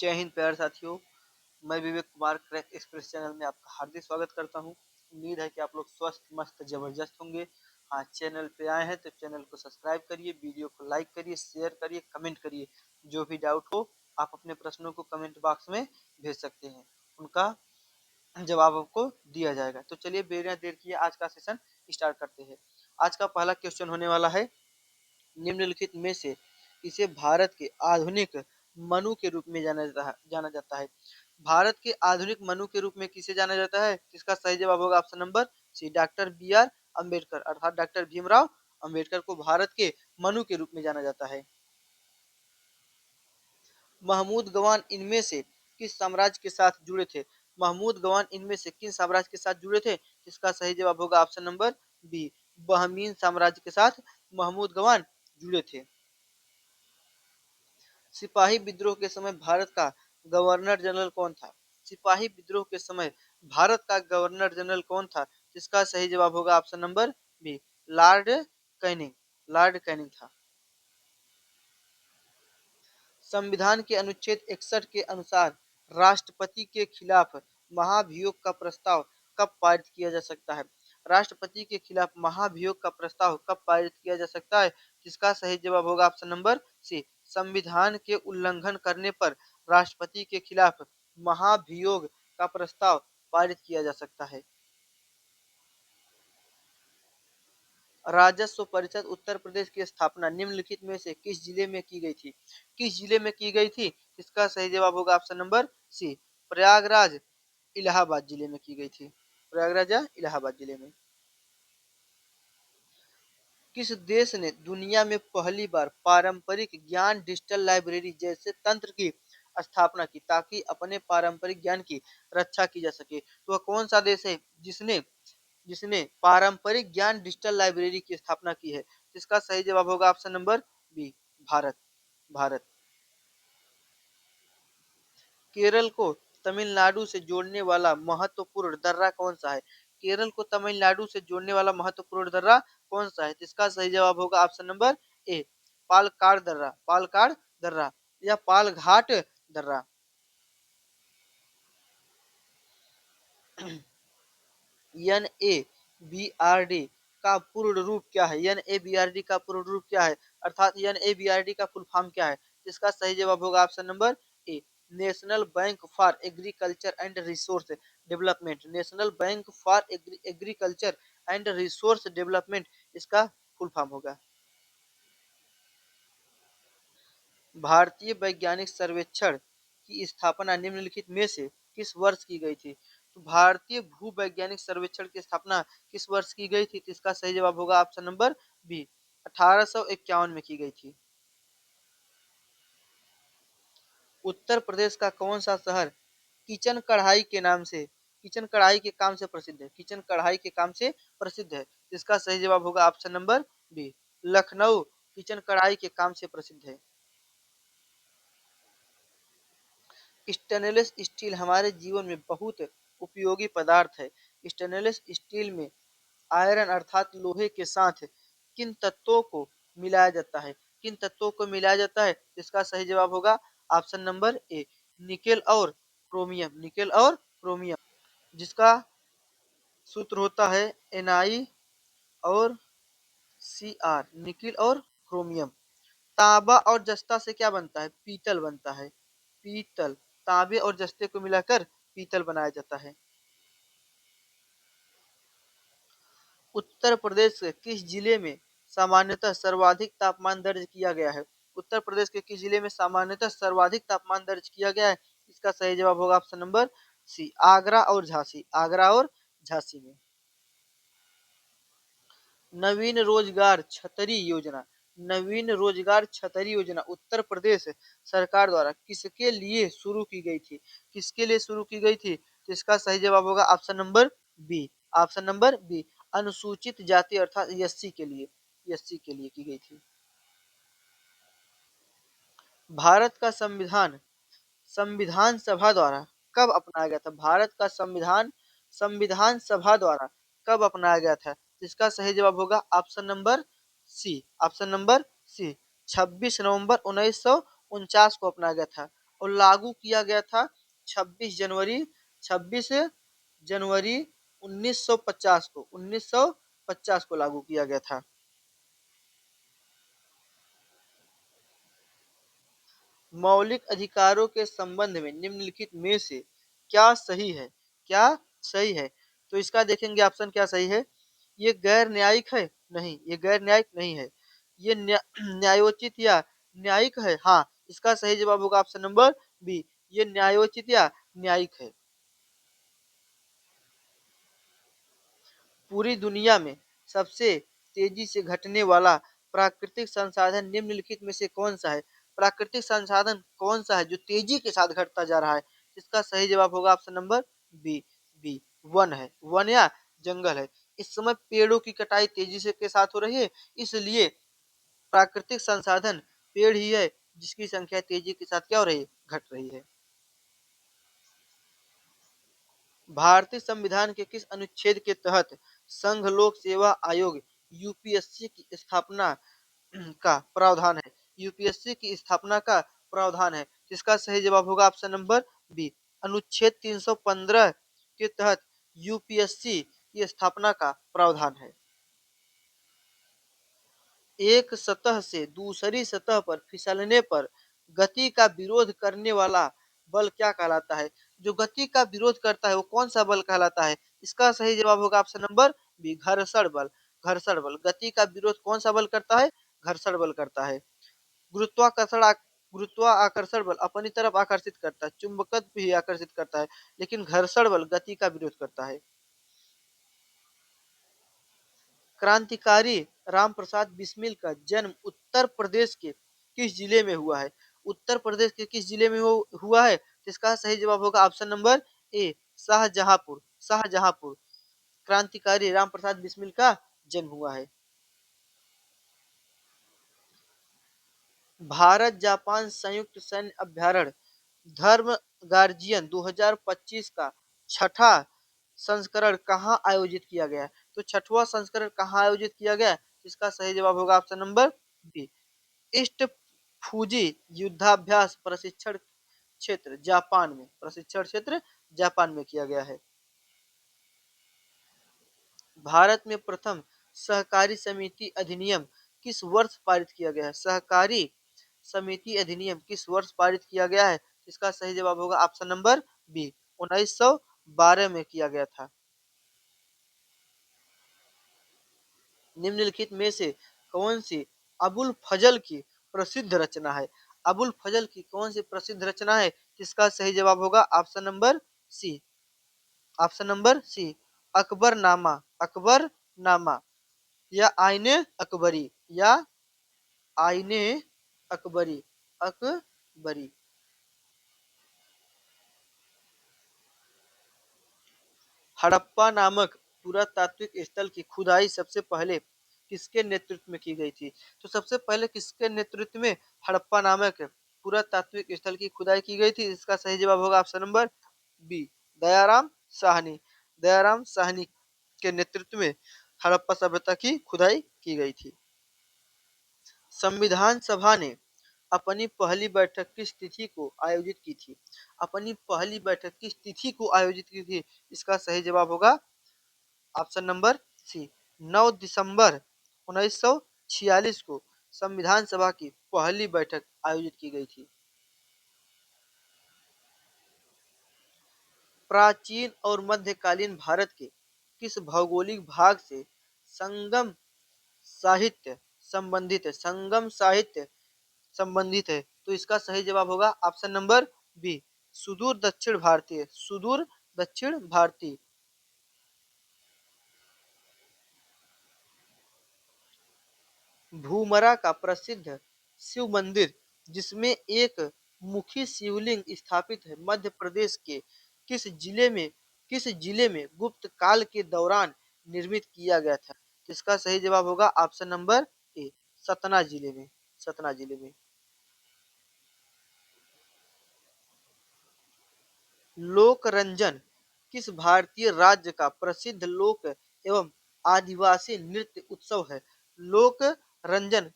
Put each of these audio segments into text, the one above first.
जय हिंद प्यारे साथियों। मैं Vivek Kumar crack express channel में आपका हार्दिक स्वागत करता हूं। उम्मीद है कि आप लोग स्वस्थ मस्त जबरदस्त होंगे। हाँ, चैनल पे आए हैं तो चैनल को सब्सक्राइब करिए, वीडियो को लाइक करिए, शेयर करिए, कमेंट करिए। जो भी डाउट हो आप अपने प्रश्नों को कमेंट बॉक्स में भेज सकते हैं, उनका जवाब आपको दिया जाएगा। तो चलिए बिना देर किए आज का सेशन स्टार्ट करते हैं। आज का पहला क्वेश्चन होने वाला है, निम्नलिखित में से इसे भारत के आधुनिक मनु के रूप में जाना जाता है। भारत के आधुनिक मनु के रूप में किसे जाना जाता है? इसका सही जवाब होगा option number C, doctor B R Ambedkar, अर्थात डॉक्टर भीमराव अम्बेडकर को भारत के मनु के रूप में जाना जाता है। महमूद गवान इनमें से किस साम्राज्य के साथ जुड़े थे? महमूद गवान इनमें से किन साम्राज्य के साथ जुड़े थे? इसका सही जवाब होगा ऑप्शन नंबर बी, बहमीन साम्राज्य के साथ महमूद गवान जुड़े थे। सिपाही विद्रोह के समय भारत का गवर्नर जनरल कौन था? सिपाही विद्रोह के समय भारत का गवर्नर जनरल कौन था? इसका सही जवाब होगा option number B, Lord Canning. Lord Canning था। संविधान के अनुच्छेद 61 के अनुसार राष्ट्रपति के खिलाफ महाभियोग का प्रस्ताव कब पारित किया जा सकता है? राष्ट्रपति के खिलाफ महाभियोग का प्रस्ताव कब पारित किया जा सकता है? जिसका सही जवाब होगा ऑप्शन नंबर सी, संविधान के उल्लंघन करने पर राष्ट्रपति के खिलाफ महाभियोग का प्रस्ताव पारित किया जा सकता है। राजस्व परिषद उत्तर प्रदेश की स्थापना निम्नलिखित में से किस जिले में की गई थी? किस जिले में की गई थी? इसका सही जवाब होगा option number C, Prayagraj Allahabad जिले में की गई थी। प्रयागराज इलाहाबाद जिले में। किस देश ने दुनिया में पहली बार पारंपरिक ज्ञान डिजिटल लाइब्रेरी जैसे तंत्र की स्थापना की ताकि अपने पारंपरिक ज्ञान की रक्षा की जा सके? तो वह कौन सा देश है जिसने जिसने पारंपरिक ज्ञान डिजिटल लाइब्रेरी की स्थापना की है? इसका सही जवाब होगा option number B, Bharat. Bharat. Kerala को तमिलनाडु से जोड़ने वाला महत्वपूर्ण दर्रा कौन सा है? केरल को तमिलनाडु से जोड़ने वाला महत्वपूर्ण दर्रा कौन सा है? इसका सही जवाब होगा ऑप्शन नंबर ए, पालक्काड़ दर्रा। पालक्काड़ दर्रा या पालघाट दर्रा। N A B R D का पूर्ण रूप क्या है? N A B R D का पूर्ण रूप क्या है, अर्थात N A B R D का फुल फॉर्म क्या है? इसका सही जवाब होगा option number A, National Bank for Agriculture and Resource Development. National Bank for Agriculture and Resource Development इसका फुल फॉर्म होगा। भारतीय वैज्ञानिक सर्वेक्षण की स्थापना निम्नलिखित में से किस वर्ष की गई थी? तो भारतीय भूवैज्ञानिक सर्वेक्षण की स्थापना किस वर्ष की गई थी? तो इसका सही जवाब होगा ऑप्शन नंबर बी, 1851 में की गई थी। उत्तर प्रदेश का कौन सा शहर किचन कढ़ाई के नाम से, किचन कढ़ाई के काम से प्रसिद्ध है? किचन कढ़ाई के काम से प्रसिद्ध है। इसका सही जवाब होगा ऑप्शन नंबर बी, लखनऊ किचन कढ़ाई के काम से प्रसिद्ध है। स्टेनलेस स्टील हमारे जीवन में बहुत उपयोगी पदार्थ है। स्टेनलेस स्टील में आयरन अर्थात लोहे के साथ किन तत्वों को मिलाया जाता है? किन तत्वों को मिलाया जाता है? इसका सही जवाब होगा ऑप्शन नंबर ए, निकेल और क्रोमियम। निकेल और क्रोमियम, जिसका सूत्र होता है Na और Cr, निकेल और क्रोमियम। तांबा और जस्ता से क्या बनता है? पीतल बनता है। पीतल, तांबे और जस्ते को मिलाकर पीतल बनाया जाता है। उत्तर प्रदेश के किस जिले में सामान्यतः सर्वाधिक तापमान दर्ज किया गया है? उत्तर प्रदेश के किस जिले में सामान्यतः सर्वाधिक तापमान दर्ज किया गया है? इसका सही जवाब होगा ऑप्शन नंबर सी, आगरा और झांसी। आगरा और झांसी में। नवीन रोजगार छतरी योजना, नवीन रोजगार छतरी योजना उत्तर प्रदेश सरकार द्वारा किसके लिए शुरू की गई थी? किसके लिए शुरू की गई थी? तो इसका सही जवाब होगा option number B, option number B, अनुसूचित जाति अर्थात एससी के लिए, एससी के लिए की गई थी। भारत का संविधान संविधान सभा द्वारा कब अपनाया गया था? भारत का संविधान संविधान सभा द्वारा कब अपनाया गया था? इसका सही जवाब होगा option number C, option number C, 26 नवंबर 1949 को अपनाया गया था। और लागू किया गया था 26 जनवरी 1950 को लागू किया गया था। मौलिक अधिकारों के संबंध में निम्नलिखित में से क्या सही है? क्या सही है? तो इसका देखेंगे ऑप्शन क्या सही है। ये गैर न्यायिक है? नहीं, ये गैर न्यायिक नहीं है। ये न्यायोचित या न्यायिक है? हाँ, इसका सही जवाब होगा ऑप्शन नंबर बी, ये न्यायोचित या न्यायिक है। पूरी दुनिया में सबसे तेजी से घटने वाला प्राकृतिक संसाधन निम्नलिखित में से कौन सा है? प्राकृतिक संसाधन कौन सा है जो तेजी के साथ घटता जा रहा है? इसका सही जवाब होगा ऑप्शन नंबर बी, बी वन है। वन या जंगल है। इस समय पेड़ों की कटाई तेजी से के साथ हो रही है, इसलिए प्राकृतिक संसाधन पेड़ ही है जिसकी संख्या तेजी के साथ क्या हो रही है? घट रही है। भारतीय संविधान के किस अनुच्छेद के तहत संघ लोक सेवा आयोग यूपीएससी की स्थापना का प्रावधान है? यूपीएससी की स्थापना का प्रावधान है। इसका सही जवाब होगा ऑप्शन नंबर बी, अनुच्छेद 315 के तहत यूपीएससी की स्थापना का प्रावधान है। एक सतह से दूसरी सतह पर फिसलने पर गति का विरोध करने वाला बल क्या कहलाता है? जो गति का विरोध करता है वो कौन सा बल कहलाता है? इसका सही जवाब होगा ऑप्शन नंबर बी, घर्षण बल। घर्षण बल गति का विरोध कौन सा बल करता है? घर्षण बल करता है। गुरुत्वाकर्षण गुरुत्वाकर्षण बल अपनी तरफ आकर्षित करता है, चुंबकत्व भी आकर्षित करता है, लेकिन घर्षण बल गति का विरोध करता है। क्रांतिकारी रामप्रसाद बिस्मिल का जन्म उत्तर प्रदेश के किस जिले में हुआ है? उत्तर प्रदेश के किस जिले में हुआ है? इसका सही जवाब होगा ऑप्शन नंबर ए, शाहजहांपुर। शाहजहांपुर क्रांतिकारी रामप्रसाद बिस्मिल का जन्म हुआ है। भारत जापान संयुक्त सैन्य अभ्यारण्य धर्म गार्जियन 2025 का छठा संस्करण कहाँ आयोजित किया गया है? तो छठवां संस्करण कहाँ आयोजित किया गया है? इसका सही जवाब होगा option number B, East Fuji युद्धाभ्यास प्रशिक्षण क्षेत्र जापान में, प्रशिक्षण क्षेत्र जापान में किया गया है। भारत में प्रथम सहकारी समिति अधिनियम किस वर्ष पारित किया गया है? सहकारी समिति अधिनियम किस वर्ष पारित किया गया है? इसका सही जवाब होगा ऑप्शन नंबर बी, 1912 में किया गया था। निम्नलिखित में से कौन सी अबुल फजल की प्रसिद्ध रचना है? अबुल फजल की कौन सी प्रसिद्ध रचना है? इसका सही जवाब होगा option number C, option number C, Akbarnama. Akbarnama या आईने अकबरी, या आईने अकबरी, अकबरी। हड़प्पा नामक पुरातात्विक स्थल की खुदाई सबसे पहले किसके नेतृत्व में की गई थी? तो सबसे पहले किसके नेतृत्व में हड़प्पा नामक पुरातात्विक स्थल की खुदाई की गई थी? इसका सही जवाब होगा option number B, Dayaram Sahni. Dayaram Sahni के नेतृत्व में हड़प्पा सभ्यता की खुदाई की गई थी। संविधान सभा ने अपनी पहली बैठक किस तिथि को आयोजित की थी? अपनी पहली बैठक किस तिथि को आयोजित की थी? इसका सही जवाब होगा ऑप्शन नंबर सी, 9 दिसंबर 1946 को संविधान सभा की पहली बैठक आयोजित की गई थी। प्राचीन और मध्यकालीन भारत के किस भौगोलिक भाग से संगम साहित्य संबंधित है? संगम साहित्य संबंधित है। तो इसका सही जवाब होगा ऑप्शन नंबर बी, सुदूर दक्षिण भारतीय। सुदूर दक्षिण भारतीय। भूमरा का प्रसिद्ध शिव मंदिर जिसमें एक मुखी शिवलिंग स्थापित है, मध्य प्रदेश के किस जिले में गुप्त काल के दौरान निर्मित किया गया था? इसका सही जवाब होगा ऑप्शन नंबर ए, सतना जिले में। सतना जिले में। लोक रंजन किस भारतीय राज्य का प्रसिद्ध लोक एवं आदिवासी नृत्य उत्सव है? लोक रंजन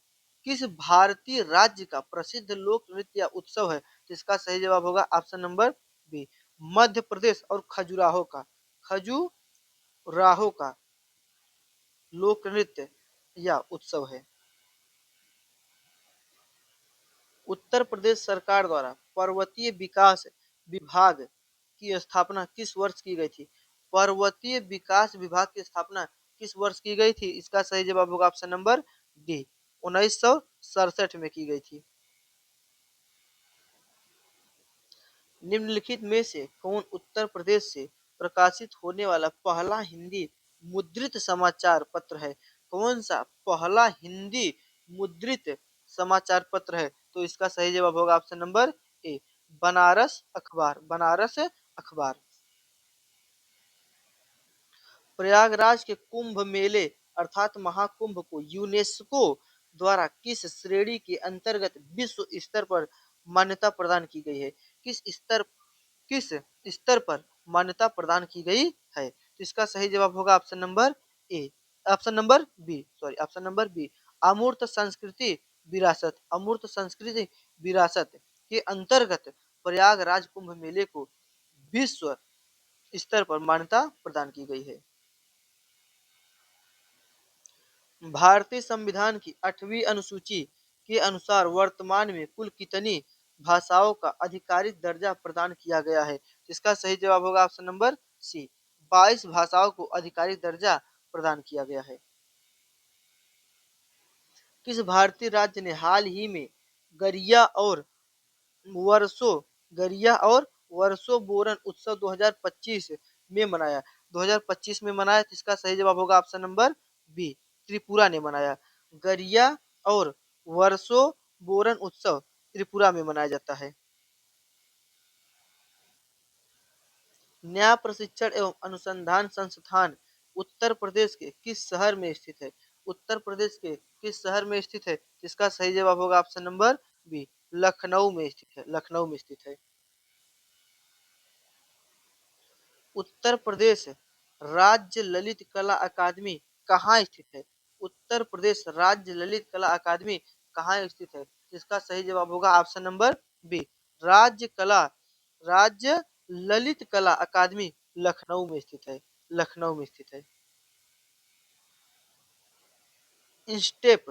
किस भारतीय राज्य का प्रसिद्ध लोक नृत्य उत्सव है? तो इसका सही जवाब होगा option number B. Madhya Pradesh और खजुराहो का लोक नृत्य या उत्सव है। उत्तर प्रदेश सरकार द्वारा पर्वतीय विकास विभाग की स्थापना किस वर्ष की गई थी? पर्वतीय विकास विभाग की स्थापना किस वर्ष की गई थी? इसका सही जवाब होगा ऑप्शन नंबर डी, 1967 में की गई थी। निम्नलिखित में से कौन उत्तर प्रदेश से प्रकाशित होने वाला पहला हिंदी मुद्रित समाचार पत्र है? कौन सा पहला हिंदी मुद्रित समाचार पत्र है? तो इसका सही जवाब होगा ऑप्शन नंबर ए, बनारस अखबार। बनारस अखबार। प्रयागराज के कुंभ मेले अर्थात महाकुंभ को यूनेस्को द्वारा किस श्रेणी के अंतर्गत विश्व स्तर पर मान्यता प्रदान की गई है? किस स्तर पर मान्यता प्रदान की गई है? तो इसका सही जवाब होगा option number A, option number B, sorry option number B, अमूर्त संस्कृति विरासत। अमूर्त संस्कृति विरासत के अंतर्गत प्रयागराज कुंभ मेले को विश्व स्तर पर मान्यता प्रदान की गई है। भारतीय संविधान की 8वीं अनुसूची के अनुसार वर्तमान में कुल कितनी भाषाओं का आधिकारिक दर्जा प्रदान किया गया है? इसका सही जवाब होगा ऑप्शन नंबर सी, 22 भाषाओं को आधिकारिक दर्जा प्रदान किया गया है। किस भारतीय राज्य ने हाल ही में गरिया और वर्सो गरिया और वर्सो बोरन उत्सव 2025 में मनाया? 2025 में मनाया, तो इसका सही जवाब होगा ऑप्शन नंबर बी, त्रिपुरा ने मनाया। गरिया और वर्सो बोरन उत्सव त्रिपुरा में मनाया जाता है। न्याय प्रशिक्षण एवं अनुसंधान संस्थान उत्तर प्रदेश के किस शहर में स्थित है? उत्तर प्रदेश के किस शहर में स्थित है? इसका सही जवाब होगा ऑप्शन नंबर बी, लखनऊ में स्थित है। लखनऊ में स्थित है। उत्तर प्रदेश राज्य ललित कला अकादमी कहाँ स्थित है? उत्तर प्रदेश राज्य ललित कला अकादमी कहाँ स्थित है? इसका सही जवाब होगा ऑप्शन नंबर बी, राज्य ललित कला अकादमी लखनऊ में स्थित है। लखनऊ में स्थित है। इंस्टेप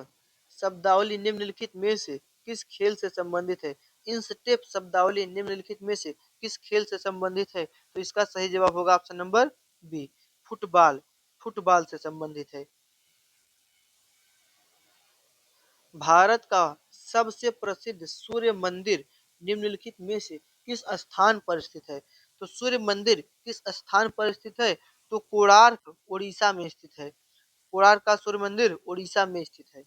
शब्दावली निम्नलिखित में से किस खेल से संबंधित है? इंस्टेप शब्दावली निम्नलिखित में से किस खेल से संबंधित है? तो इसका सही जवाब होगा option number B, football. Football से संबंधित है। भारत का सबसे प्रसिद्ध सूर्य मंदिर निम्नलिखित में से किस स्थान पर स्थित है? तो सूर्य मंदिर किस स्थान पर स्थित है? तो कोणार्क उड़ीसा में स्थित है। कोणार्क का सूर्य मंदिर उड़ीसा में स्थित है।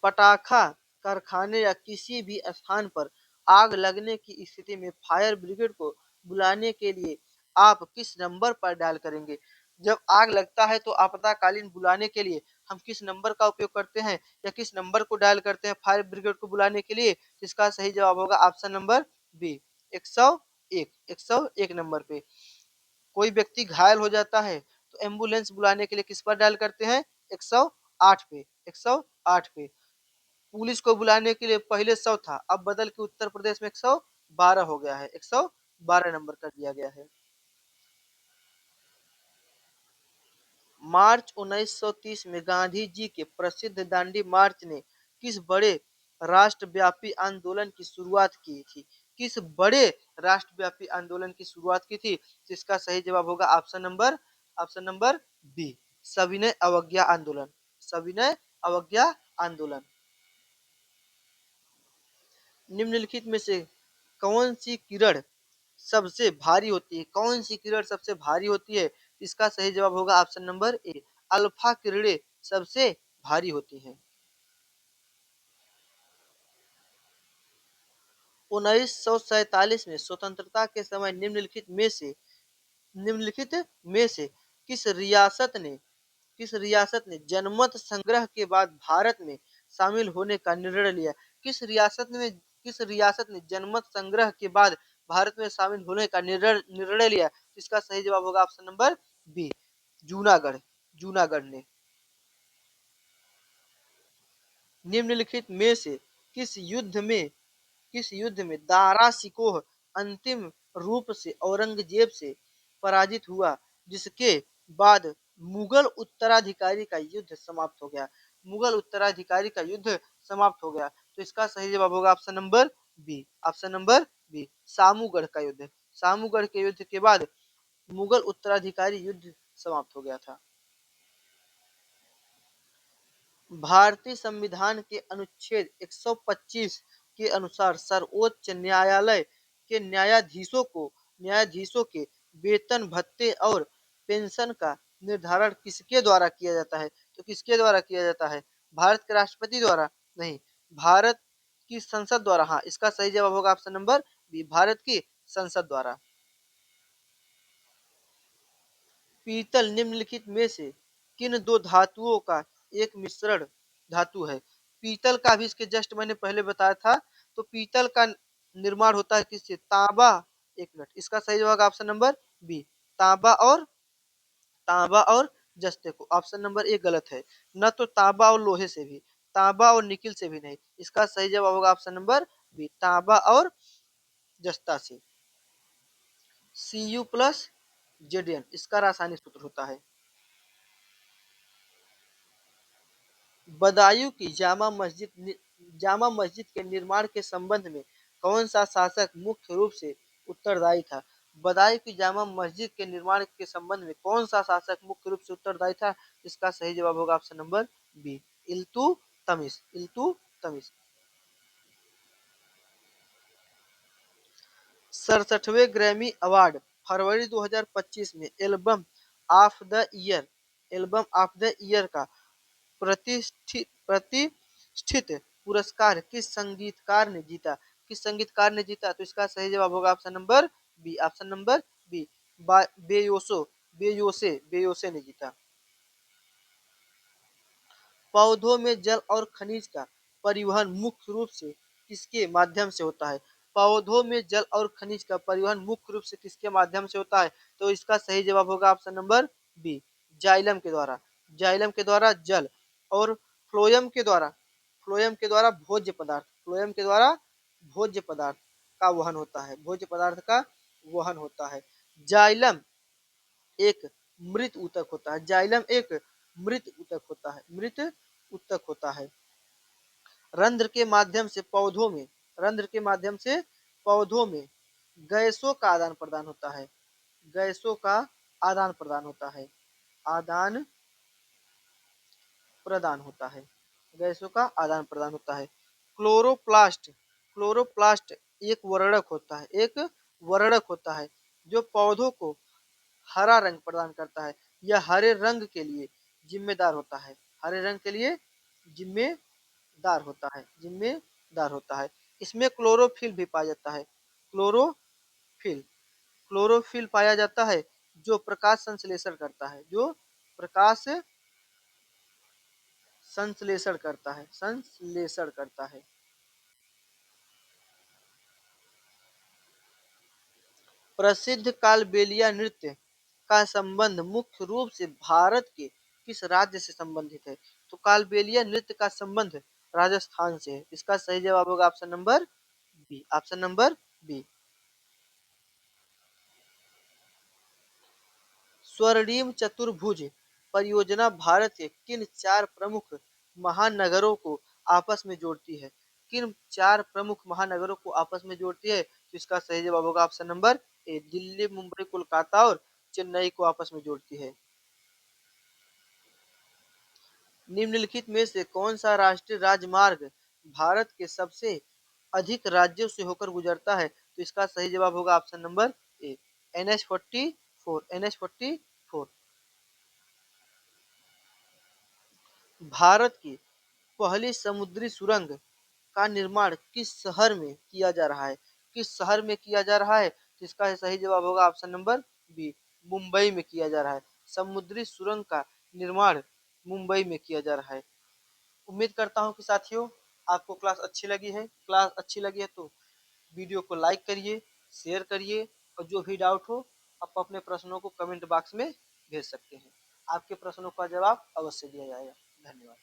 पटाखा कारखाने या किसी भी स्थान पर आग लगने की स्थिति में फायर ब्रिगेड को बुलाने के लिए आप किस नंबर पर डायल करेंगे? जब आग लगता है तो आपातकालीन बुलाने के लिए हम किस नंबर का उपयोग करते हैं या किस नंबर को डायल करते हैं फायर ब्रिगेड को बुलाने के लिए? इसका सही जवाब होगा ऑप्शन नंबर बी, 101। 101 नंबर पे। कोई व्यक्ति घायल हो जाता है तो एम्बुलेंस बुलाने के लिए किस पर डायल करते हैं? 108 पे। 108 पे। पुलिस को बुलाने के लिए पहले 100 था, अब बदल के उत्तर प्रदेश में 112 हो गया है। 112 नंबर कर दिया गया है। मार्च 1930 में गांधी जी के प्रसिद्ध दांडी मार्च ने किस बड़े राष्ट्रव्यापी आंदोलन की शुरुआत की थी? किस बड़े राष्ट्रव्यापी आंदोलन की शुरुआत की थी? इसका सही जवाब होगा ऑप्शन नंबर बी, सविनय अवज्ञा आंदोलन। सविनय अवज्ञा आंदोलन। निम्नलिखित में से कौन सी किरण सबसे भारी होती है? कौन सी किरण सबसे भारी होती है? इसका सही जवाब होगा ऑप्शन नंबर ए, अल्फा किरणें सबसे भारी होती हैं। 1947 में स्वतंत्रता के समय निम्नलिखित में से किस रियासत ने जनमत संग्रह के बाद भारत में शामिल होने का निर्णय लिया? किस रियासत ने जनमत संग्रह के बाद भारत में शामिल होने का निर्णय लिया? इसका सही जवाब होगा option number B, Junagadh. Junagadh ने। निम्नलिखित में से किस युद्ध में दारा शिकोह अंतिम रूप से औरंगजेब से पराजित हुआ, जिसके बाद मुगल उत्तराधिकारी का युद्ध समाप्त हो गया। मुगल उत्तराधिकारी का युद्ध समाप्त हो गया। तो इसका सही जवाब होगा option number B. Option number B, Samugarh का युद्ध। सामूगढ़ के युद्ध के बाद मुगल उत्तराधिकारी युद्ध समाप्त हो गया था। भारतीय संविधान के अनुच्छेद 125 के अनुसार सर्वोच्च न्यायालय के न्यायाधीशों के वेतन भत्ते और पेंशन का निर्धारण किसके द्वारा किया जाता है? तो किसके द्वारा किया जाता है? भारत के राष्ट्रपति द्वारा? नहीं, भारत की संसद द्वारा। हाँ, इसका सही जवाब होगा ऑप्शन नंबर बी, भारत की संसद द्वारा। पीतल निम्नलिखित में से किन दो धातुओं का एक मिश्रण धातु है? पीतल का भी इसके जस्ट मैंने पहले बताया था। तो पीतल का निर्माण होता है किससे? तांबा। एक मिनट, इसका सही जवाब ऑप्शन नंबर बी, तांबा और जस्ते को। ऑप्शन नंबर ए गलत है। न तो तांबा और लोहे से भी, तांबा और निकिल से भी नहीं। इसका सही जवाब होगा ऑप्शन नंबर बी, तांबा और जस्ता से। Cu प्लस Zn इसका रासायनिक सूत्र होता है। बदायूं की जामा मस्जिद के निर्माण के संबंध में कौन सा शासक मुख्य रूप से उत्तरदायी था? बदायूं की जामा मस्जिद के निर्माण के संबंध में कौन सा शासक मुख्य रूप से उत्तरदायी था? इसका सही जवाब होगा ऑप्शन नंबर बी, इल्तुतमिश। 67वें ग्रैमी अवार्ड फरवरी 2025 में एल्बम ऑफ द ईयर का प्रतिष्ठित पुरस्कार किस संगीतकार ने जीता? तो इसका सही जवाब होगा option number B, option number B, Beyonce ने जीता। पौधों में जल और खनिज का परिवहन मुख्य रूप से किसके माध्यम से होता है? पौधों में जल और खनिज का परिवहन मुख्य रूप से किसके माध्यम से होता है? तो इसका सही जवाब होगा ऑप्शन नंबर बी, जाइलम के द्वारा। जाइलम के द्वारा जल और फ्लोएम के द्वारा भोज्य पदार्थ का वहन होता है। भोज्य पदार्थ का वहन होता है। जाइलम एक मृत ऊतक होता है। जाइलम एक मृत ऊतक होता है। रंध्र के माध्यम से पौधों में गैसों का आदान प्रदान होता है। गैसों का आदान प्रदान होता है। आदान प्रदान होता है। गैसों का आदान प्रदान होता है। क्लोरोप्लास्ट एक वर्णक होता है जो पौधों को हरा रंग प्रदान करता है। यह हरे रंग के लिए जिम्मेदार होता है। हरे रंग के लिए जिम्मेदार होता है। इसमें क्लोरोफिल भी पाया जाता है। क्लोरोफिल पाया जाता है जो प्रकाश संश्लेषण करता है। प्रसिद्ध कालबेलिया नृत्य का संबंध मुख्य रूप से भारत के किस राज्य से संबंधित है? तो कालबेलिया नृत्य का संबंध राजस्थान से है। इसका सही जवाब होगा option number B, option number B. स्वर्णिम चतुर्भुज परियोजना भारत के किन चार प्रमुख महानगरों को आपस में जोड़ती है? किन चार प्रमुख महानगरों को आपस में जोड़ती है? तो इसका सही जवाब होगा ऑप्शन नंबर ए, दिल्ली, मुंबई, कोलकाता और चेन्नई को आपस में जोड़ती है। निम्नलिखित में से कौन सा राष्ट्रीय राजमार्ग भारत के सबसे अधिक राज्यों से होकर गुजरता है? तो इसका सही जवाब होगा ऑप्शन नंबर ए, NH-44। भारत की पहली समुद्री सुरंग का निर्माण किस शहर में किया जा रहा है? तो इसका सही जवाब होगा ऑप्शन नंबर बी, मुंबई में किया जा रहा है। समुद्री सुरंग का निर्माण मुंबई में किया जा रहा है। उम्मीद करता हूँ कि साथियों आपको क्लास अच्छी लगी है। तो वीडियो को लाइक करिए, शेयर करिए और जो भी डाउट हो आप अपने प्रश्नों को कमेंट बॉक्स में भेज सकते हैं। आपके प्रश्नों का जवाब अवश्य दिया जाएगा। धन्यवाद।